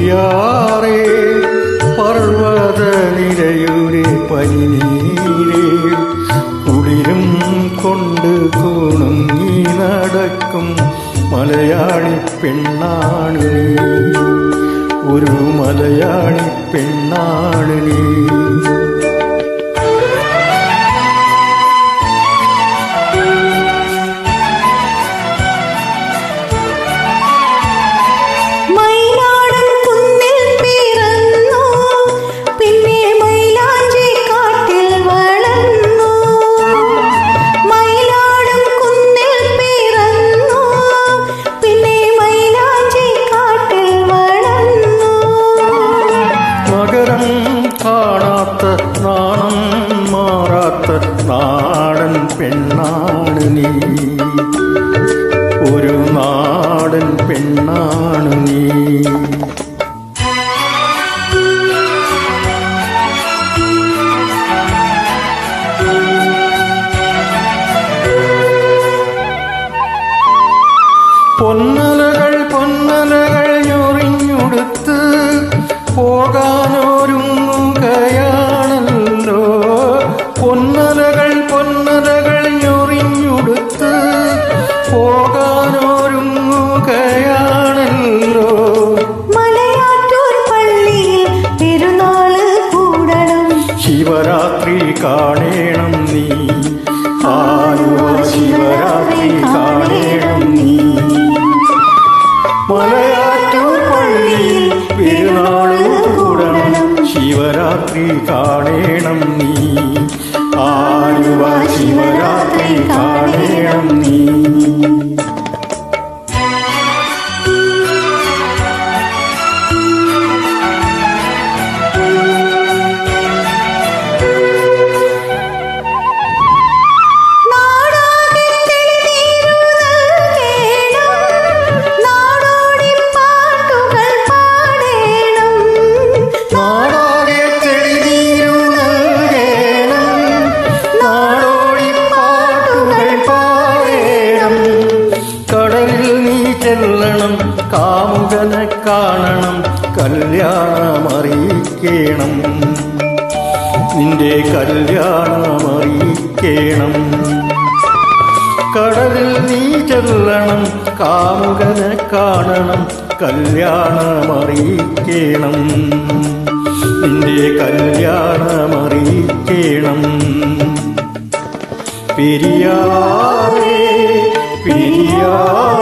പെരിയാറേ പർവ്വതനിരയുടെ പനിനീരേ കുളിരും കൊണ്ട് കുണുങ്ങി നടക്കും മലയാളി പെണ്ണാണ് നീ, ഒരു മലയാളി പെണ്ണാണ് നീ. നാണം മാറാത്ത നാടൻ പെണ്ണാണ് നീ, ഒരു നാടൻ പെണ്ണാണ് നീ. പൊന്നലകൾ പൊന്നലകൾ ഞൊറിഞ്ഞുടുത്ത് പോകാനൊരുങ്ങുകയാണല്ലോ, പൊന്നലകൾ പൊന്നലകൾ ഞൊറിഞ്ഞുടുത്ത് പോകാനൊരുങ്ങുകയാണല്ലോ. മലയാറ്റൂർ പള്ളിയിൽ തിരുനാള് കൂടണം, ശിവരാത്രി കാണേണം നീ, ആലുവ ശിവരാത്രി കാണേണം നീ. മലയാറ്റൂർ പള്ളിയിൽ തിരുനാള് കൂടണം, ശിവരാത്രി കാണേണം നീ, ആലുവ ശിവരാത്രി കാണേണം നീ. കാമുകനെ കാണണം, കല്യാണമറിയിക്കണം, നിന്റെ കല്യാണമറിയിക്കണം. കടലിൽ നീ ചെല്ലണം, കാമുകനെ കാണണം, കല്യാണമറിയിക്കണം, നിന്റെ കല്യാണമറിയിക്കണം. പെരിയാറേ പെരിയാർ